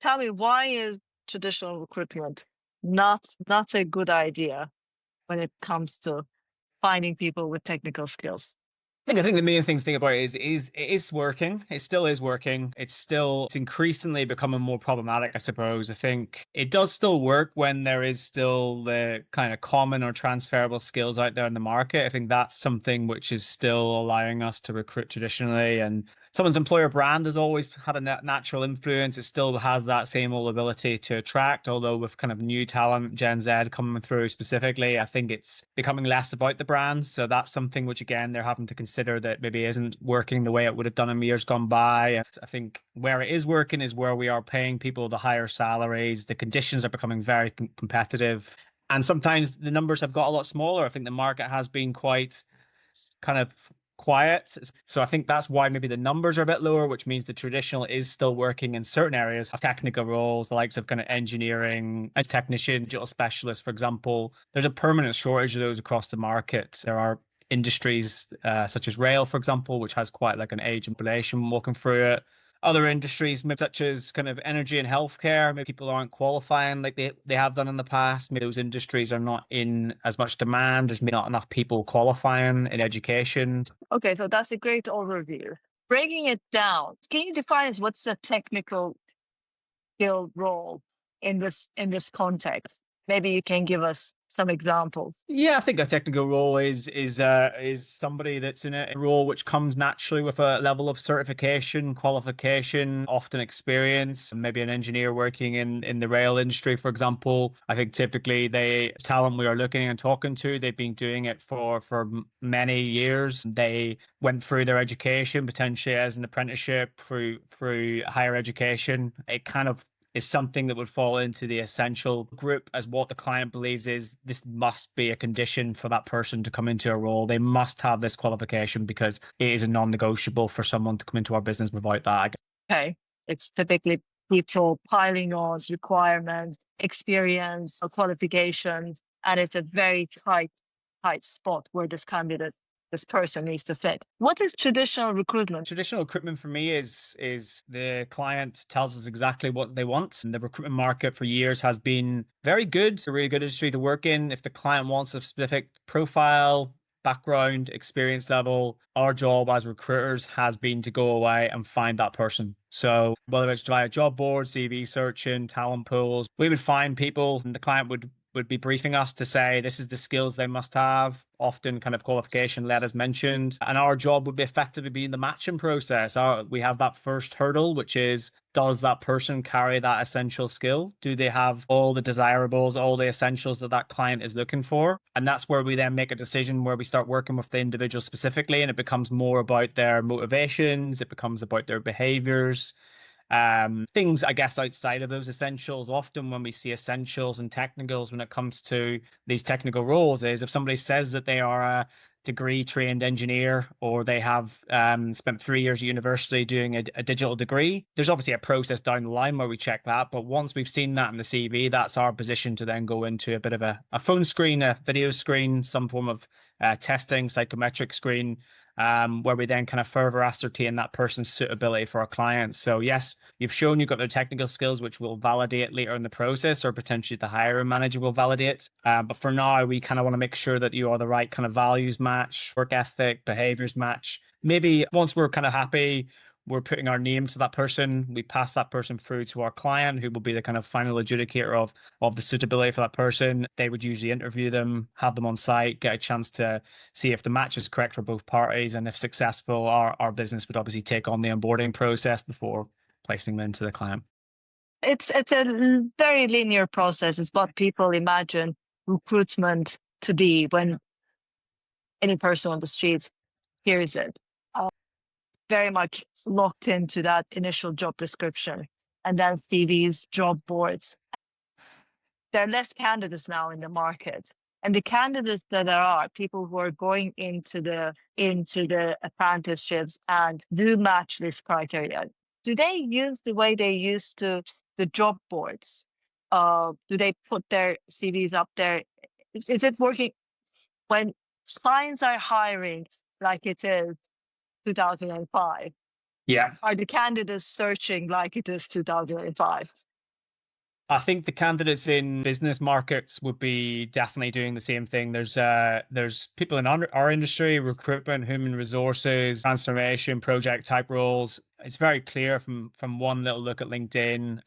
tell me, why is traditional recruitment not a good idea when it comes to finding people with technical skills? I think the main thing to think about is it is working. It still is working. It's increasingly becoming more problematic, I suppose. I think it does still work when there is still the kind of common or transferable skills out there in the market. I think that's something which is still allowing us to recruit traditionally. And someone's employer brand has always had a natural influence. It still has that same old ability to attract, although with kind of new talent, Gen Z coming through specifically, I think it's becoming less about the brand. So that's something which, again, they're having to consider that maybe isn't working the way it would have done in years gone by. I think where it is working is where we are paying people the higher salaries. The conditions are becoming very competitive. And sometimes the numbers have got a lot smaller. I think the market has been quite kind of quiet. So I think that's why maybe the numbers are a bit lower, which means the traditional is still working in certain areas of technical roles, the likes of kind of engineering, a technician, digital specialist, for example. There's a permanent shortage of those across the market. There are industries such as rail, for example, which has quite like an aging population walking through it. Other industries, maybe such as kind of energy and healthcare, maybe people aren't qualifying like they have done in the past. Maybe those industries are not in as much demand. There's maybe not enough people qualifying in education. Okay, so that's a great overview. Breaking it down, can you define as what's the technical skill role in this context? Maybe you can give us some examples. Yeah, I think a technical role is somebody that's in a role which comes naturally with a level of certification, qualification, often experience. Maybe an engineer working in the rail industry, for example. I think typically the talent we are looking and talking to, they've been doing it for many years. They went through their education potentially as an apprenticeship through higher education. It kind of is something that would fall into the essential group as what the client believes is this must be a condition for that person to come into a role. They must have this qualification because it is a non-negotiable for someone to come into our business without that. Okay, it's typically people piling on requirements, experience, or qualifications, and it's a very tight spot where this person needs to fit. What is traditional recruitment? Traditional recruitment for me is the client tells us exactly what they want. And the recruitment market for years has been very good. It's a really good industry to work in. If the client wants a specific profile, background, experience level, our job as recruiters has been to go away and find that person. So whether it's via job boards, CV searching, talent pools, we would find people and the client would be briefing us to say this is the skills they must have, often kind of qualification led as mentioned. And our job would be effectively be in the matching process. We have that first hurdle, which is, does that person carry that essential skill? Do they have all the desirables, all the essentials that that client is looking for? And that's where we then make a decision where we start working with the individual specifically, and it becomes more about their motivations, it becomes about their behaviors. Things, I guess, outside of those essentials. Often when we see essentials and technicals when it comes to these technical roles is if somebody says that they are a degree trained engineer or they have spent 3 years at university doing a digital degree, there's obviously a process down the line where we check that. But once we've seen that in the CV, that's our position to then go into a bit of a phone screen, a video screen, some form of testing, psychometric screen, where we then kind of further ascertain that person's suitability for our clients. So yes, you've shown you've got the technical skills, which will validate later in the process, or potentially the hiring manager will validate. But for now, we kind of want to make sure that you are the right kind of values match, work ethic, behaviors match. Maybe once we're kind of happy, we're putting our name to that person. We pass that person through to our client, who will be the kind of final adjudicator of the suitability for that person. They would usually interview them, have them on site, get a chance to see if the match is correct for both parties. And if successful, our business would obviously take on the onboarding process before placing them into the client. It's a very linear process. It's what people imagine recruitment to be when any person on the streets hears it. Very much locked into that initial job description, and then CVs, job boards. There are less candidates now in the market, and the candidates that there are, people who are going into the apprenticeships and do match this criteria. Do they use the way they used to the job boards? Do they put their CVs up there? Is it working when clients are hiring like it is 2005? Yeah. Are the candidates searching like it is 2005? I think the candidates in business markets would be definitely doing the same thing. There's people in our industry, recruitment, human resources, transformation, project type roles. It's very clear from one little look at LinkedIn,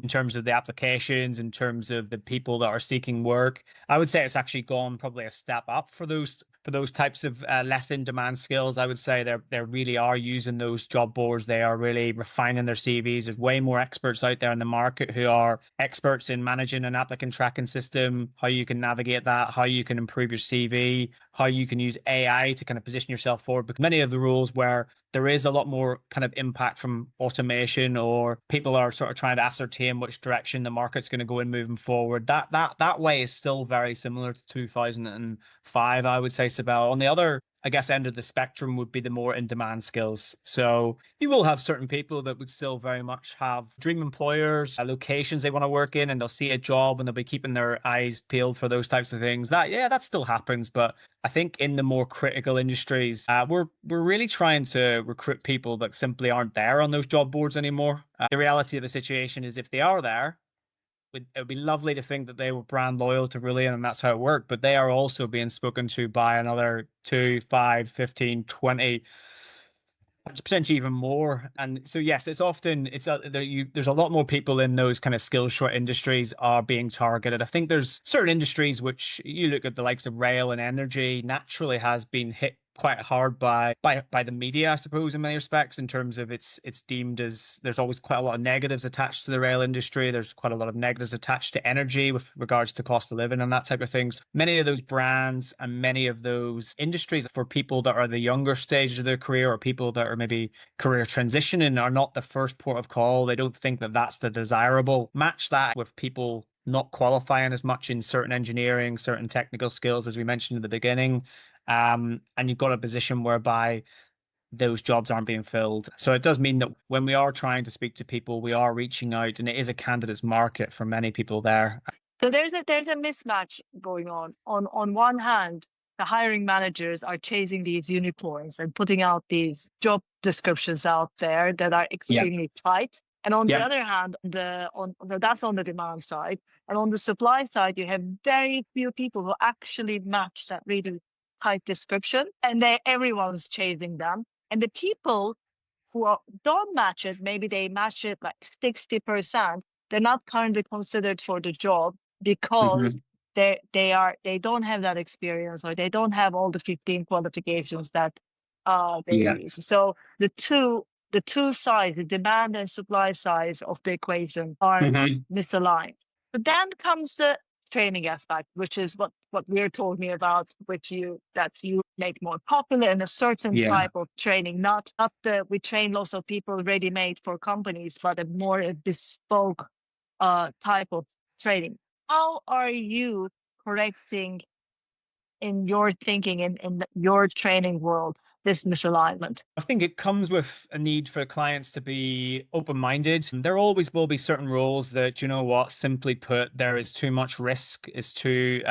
in terms of the applications, in terms of the people that are seeking work. I would say it's actually gone probably a step up for those types of less in demand skills. I would say they really are using those job boards. They are really refining their CVs. There's way more experts out there in the market who are experts in managing an applicant tracking system, how you can navigate that, how you can improve your CV, how you can use AI to kind of position yourself forward. Because many of the roles where there is a lot more kind of impact from automation, or people are sort of trying to ascertain which direction the market's going to go in moving forward. That way is still very similar to 2005, I would say, Sibel. On the other, I guess, end of the spectrum would be the more in-demand skills. So you will have certain people that would still very much have dream employers, locations they want to work in, and they'll see a job and they'll be keeping their eyes peeled for those types of things. That still happens, but I think in the more critical industries, we're really trying to recruit people that simply aren't there on those job boards anymore. The reality of the situation is, if they are there, it would be lovely to think that they were brand loyal to Rullion and that's how it worked, but they are also being spoken to by another 2, 5, 15, 20, potentially even more. And so yes, there's a lot more people in those kind of skill short industries are being targeted. I think there's certain industries which, you look at the likes of rail and energy, naturally has been hit quite hard by the media, I suppose, in many respects, in terms of it's deemed as, there's always quite a lot of negatives attached to the rail industry. There's quite a lot of negatives attached to energy with regards to cost of living and that type of things. Many of those brands and many of those industries for people that are the younger stages of their career, or people that are maybe career transitioning, are not the first port of call. They don't think that that's the desirable. Match that with people not qualifying as much in certain engineering, certain technical skills, as we mentioned at the beginning. And you've got a position whereby those jobs aren't being filled. So it does mean that when we are trying to speak to people, we are reaching out, and it is a candidate's market for many people there. So there's a mismatch going on. On one hand, the hiring managers are chasing these unicorns and putting out these job descriptions out there that are extremely tight. And on the other hand, that's on the demand side. And on the supply side, you have very few people who actually match that really tight description, and everyone's chasing them. And the people who don't match it, maybe they match it like 60%, they're not currently considered for the job because they don't have that experience, or they don't have all the 15 qualifications that they use. So the two sides, the demand and supply sides of the equation, are misaligned. But then comes the training aspect, which is what we're talking about, that you make more popular in a certain type of training, not we train lots of people ready made for companies, but a more bespoke type of training. How are you correcting in your thinking, in your training world, this misalignment? I think it comes with a need for clients to be open-minded. There always will be certain roles that, you know what, simply put, there is too much risk. There's too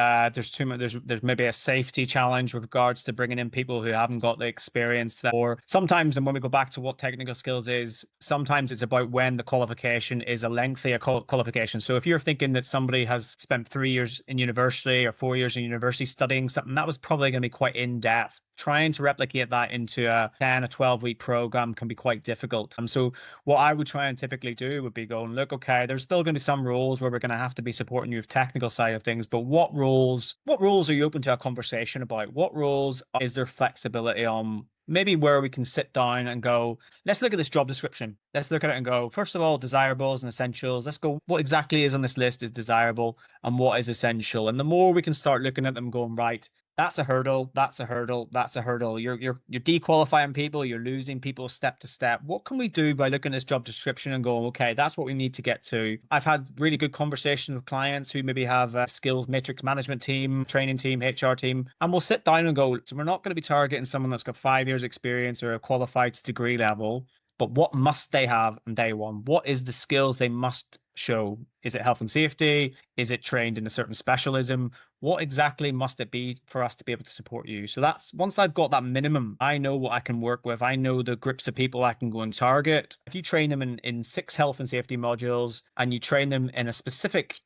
much. There's maybe a safety challenge with regards to bringing in people who haven't got the experience. Or sometimes, and when we go back to what technical skills is, sometimes it's about when the qualification is a lengthy qualification. So if you're thinking that somebody has spent 3 years in university or 4 years in university studying something, that was probably going to be quite in-depth. Trying to replicate that into a 10 or 12-week program can be quite difficult. So what I would try and typically do would be going, look, okay, there's still going to be some roles where we're going to have to be supporting you with technical side of things, but what roles are you open to a conversation about? What roles is there flexibility on? Maybe where we can sit down and go, let's look at this job description. Let's look at it and go, first of all, desirables and essentials. Let's go, what exactly is on this list is desirable and what is essential? And the more we can start looking at them going, right, that's a hurdle, that's a hurdle, that's a hurdle. You're dequalifying people, you're losing people step to step. What can we do by looking at this job description and going, okay, that's what we need to get to? I've had really good conversations with clients who maybe have a skills matrix management team, training team, HR team, and we'll sit down and go, so we're not going to be targeting someone that's got 5 years experience or a qualified degree level, but what must they have on day one? What is the skills they must show? Is it health and safety? Is it trained in a certain specialism? What exactly must it be for us to be able to support you? So that's once I've got that minimum, I know what I can work with. I know the groups of people I can go and target. If you train them in 6 health and safety modules and you train them in a specific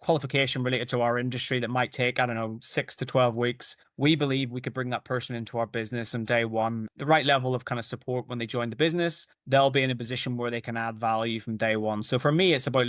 qualification related to our industry that might take, I don't know, 6 to 12 weeks, we believe we could bring that person into our business on day one. The right level of kind of support when they join the business, they'll be in a position where they can add value from day one. So for me, it's about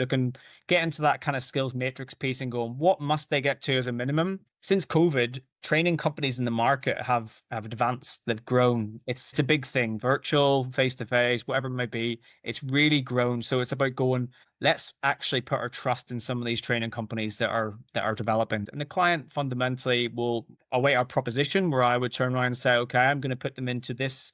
getting to that kind of skills matrix piece and going, what must they get to as a minimum? Since COVID, training companies in the market have advanced, they've grown. It's a big thing, virtual, face to face, whatever it might be. It's really grown. So it's about going, let's actually put our trust in some of these training companies that are developing. And the client fundamentally will await our proposition where I would turn around and say, okay, I'm going to put them into this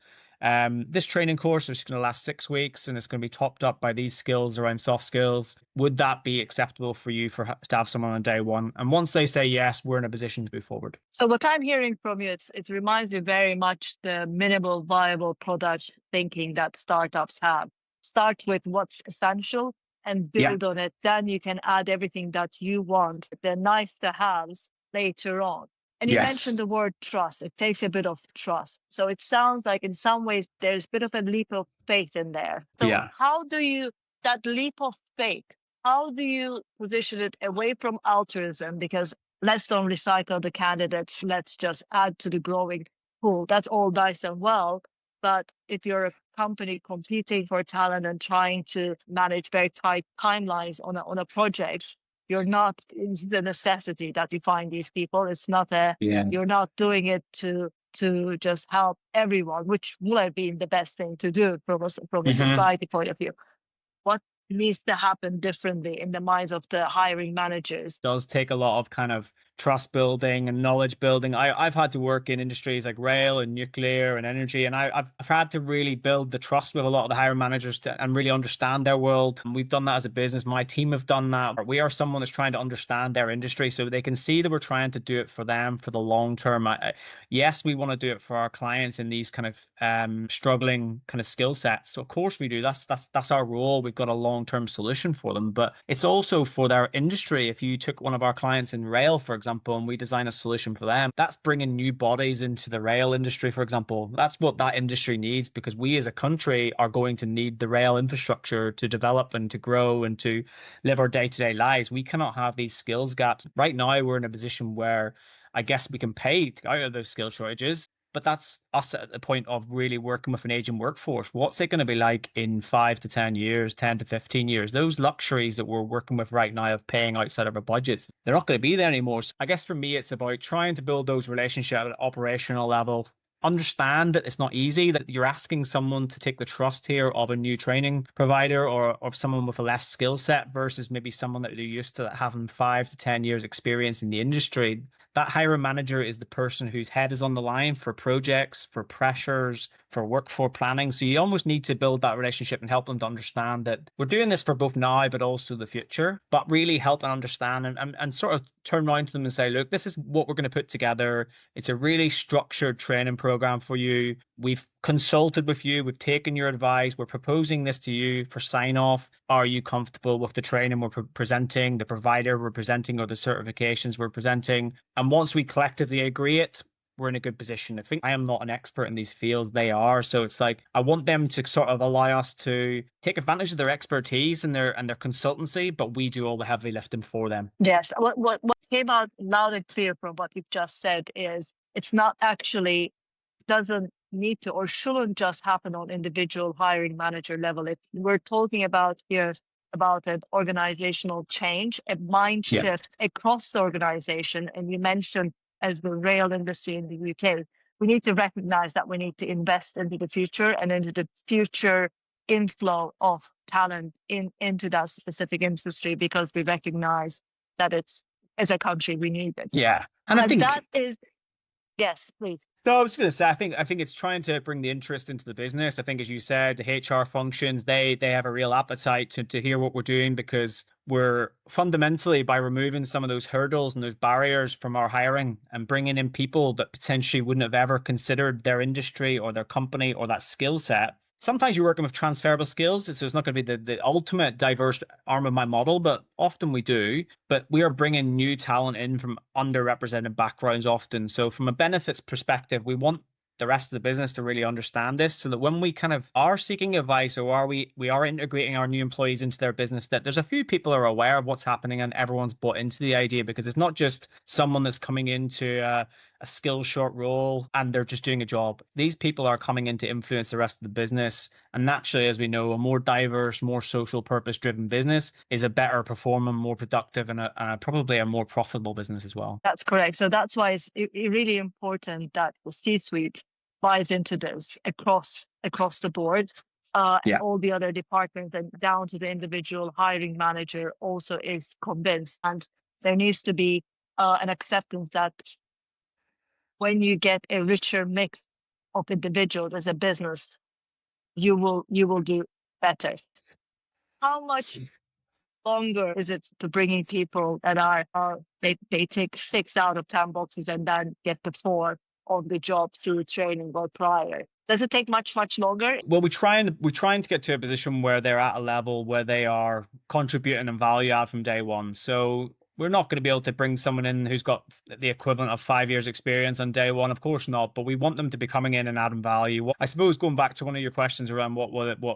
training course, which is going to last 6 weeks, and it's going to be topped up by these skills around soft skills. Would that be acceptable for you to have someone on day one? And once they say yes, we're in a position to move forward. So what I'm hearing from you, it reminds me very much the minimal viable product thinking that startups have. Start with what's essential and build on it. Then you can add everything that you want, the nice to haves later on. And you mentioned the word trust. It takes a bit of trust. So it sounds like in some ways there's a bit of a leap of faith in there. So how do you, that leap of faith, how do you position it away from altruism? Because let's don't recycle the candidates. Let's just add to the growing pool. That's all nice and well. But if you're a company competing for talent and trying to manage very tight timelines on a project, you're not, it's the necessity that you find these people. It's not you're not doing it to just help everyone, which would have been the best thing to do from a society point of view. What needs to happen differently in the minds of the hiring managers? It does take a lot of kind of trust building and knowledge building. I've had to work in industries like rail and nuclear and energy, and I've had to really build the trust with a lot of the hiring managers and really understand their world. And we've done that as a business. My team have done that. We are someone that's trying to understand their industry so they can see that we're trying to do it for them for the long term. Yes, we want to do it for our clients in these kind of struggling kind of skill sets. So of course we do. That's our role. We've got a long-term solution for them, but it's also for their industry. If you took one of our clients in rail, for example, and we design a solution for them, that's bringing new bodies into the rail industry, for example. That's what that industry needs, because we as a country are going to need the rail infrastructure to develop and to grow and to live our day-to-day lives. We cannot have these skills gaps. Right now, we're in a position where I guess we can pay to get out of those skill shortages. But that's us at the point of really working with an aging workforce. What's it going to be like in 5 to 10 years, 10 to 15 years? Those luxuries that we're working with right now of paying outside of our budgets, they're not going to be there anymore. So I guess for me, it's about trying to build those relationships at an operational level. Understand that it's not easy, that you're asking someone to take the trust here of a new training provider or someone with a less skill set versus maybe someone that they're used to having 5 to 10 years experience in the industry. That hiring manager is the person whose head is on the line for projects, for pressures, for workforce planning. So you almost need to build that relationship and help them to understand that we're doing this for both now, but also the future, but really help them understand and sort of turn around to them and say, look, this is what we're going to put together. It's a really structured training program for you. We've consulted with you. We've taken your advice. We're proposing this to you for sign off. Are you comfortable with the training we're presenting, the provider we're presenting, or the certifications we're presenting? And once we collectively agree it, we're in a good position. I think I am not an expert in these fields. They are. So it's like, I want them to sort of allow us to take advantage of their expertise and their consultancy, but we do all the heavy lifting for them. Yes. What came out loud and clear from what you've just said is it's not actually, doesn't need to or shouldn't just happen on individual hiring manager level. We're talking about here about an organizational change, a mind shift across the organization. And you mentioned as the rail industry in the UK, we need to recognize that we need to invest into the future and into the future inflow of talent into that specific industry, because we recognize that it's, as a country, we need it. Yeah. And I think that is, yes, please. No, I was going to say, I think it's trying to bring the interest into the business. I think, as you said, the HR functions, they have a real appetite to hear what we're doing, because we're fundamentally, by removing some of those hurdles and those barriers from our hiring and bringing in people that potentially wouldn't have ever considered their industry or their company or that skill set, Sometimes you're working with transferable skills, so it's not going to be the ultimate diverse arm of my model, but often we do. But we are bringing new talent in from underrepresented backgrounds often. So from a benefits perspective, we want the rest of the business to really understand this, so that when we kind of are seeking advice, or are we are integrating our new employees into their business, that there's a few people who are aware of what's happening and everyone's bought into the idea, because it's not just someone that's coming into a skill short role and they're just doing a job. These people are coming in to influence the rest of the business. And naturally, as we know, a more diverse, more social purpose driven business is a better performing, more productive, and probably a more profitable business as well. That's correct. So that's why it's really important that the C-suite buys into this across the board. And all the other departments and down to the individual hiring manager also is convinced. And there needs to be an acceptance that when you get a richer mix of individuals as a business, you will do better. How much longer is it to bringing people that are they take 6 out of 10 boxes and then get the 4 on the job through training or prior? Does it take much longer? Well, we're trying to get to a position where they're at a level where they are contributing and value add from day one. So we're not going to be able to bring someone in who's got the equivalent of 5 years experience on day one. Of course not. But we want them to be coming in and adding value. I suppose going back to one of your questions around what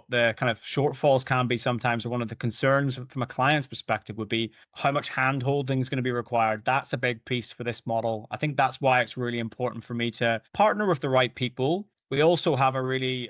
the kind of shortfalls can be sometimes, or one of the concerns from a client's perspective would be how much hand holding is going to be required. That's a big piece for this model. I think that's why it's really important for me to partner with the right people. We also have a really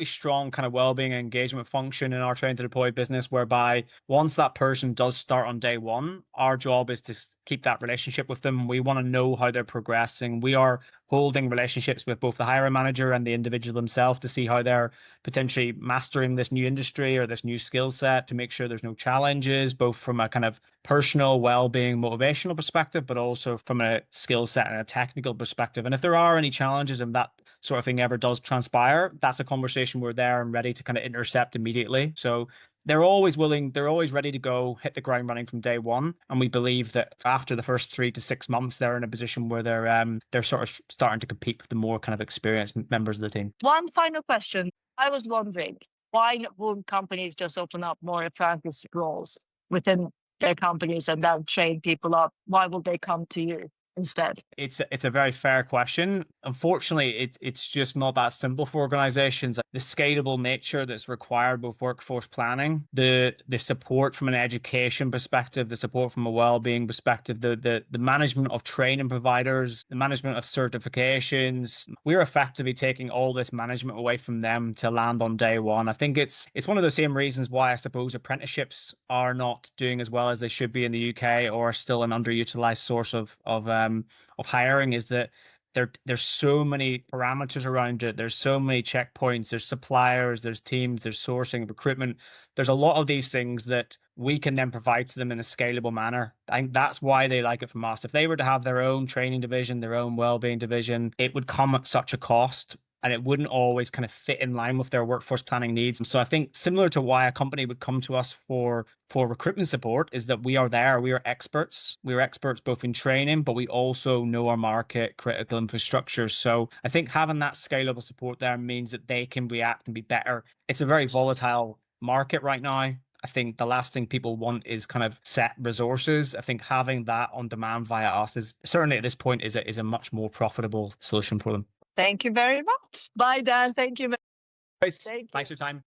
strong kind of well-being and engagement function in our train to deploy business, whereby once that person does start on day one, our job is to keep that relationship with them. We want to know how they're progressing. We are holding relationships with both the hiring manager and the individual themselves to see how they're potentially mastering this new industry or this new skill set, to make sure there's no challenges, both from a kind of personal well-being, motivational perspective, but also from a skill set and a technical perspective. And if there are any challenges and that sort of thing ever does transpire, that's a conversation we're there and ready to kind of intercept immediately. So they're always ready to go, hit the ground running from day one. And we believe that after the first 3 to 6 months, they're in a position where they're sort of starting to compete with the more kind of experienced members of the team. One final question. I was wondering, why won't companies just open up more apprentice roles within their companies and then train people up? Why will they come to you instead? It's a very fair question. Unfortunately, it's just not that simple for organizations. The scalable nature that's required with workforce planning, the support from an education perspective, the support from a well-being perspective, the management of training providers, the management of certifications. We're effectively taking all this management away from them to land on day one. I think it's one of the same reasons why I suppose apprenticeships are not doing as well as they should be in the UK, or are still an underutilized source of hiring, is that there's so many parameters around it. There's so many checkpoints. There's suppliers, there's teams, there's sourcing, recruitment. There's a lot of these things that we can then provide to them in a scalable manner. I think that's why they like it from us. If they were to have their own training division, their own well-being division, it would come at such a cost, and it wouldn't always kind of fit in line with their workforce planning needs. And so I think similar to why a company would come to us for recruitment support is that we are there. We are experts. We are experts both in training, but we also know our market, critical infrastructure. So I think having that scalable support there means that they can react and be better. It's a very volatile market right now. I think the last thing people want is kind of set resources. I think having that on demand via us is certainly at this point is a much more profitable solution for them. Thank you very much. Bye, Dan. Thank you. Thanks for your time.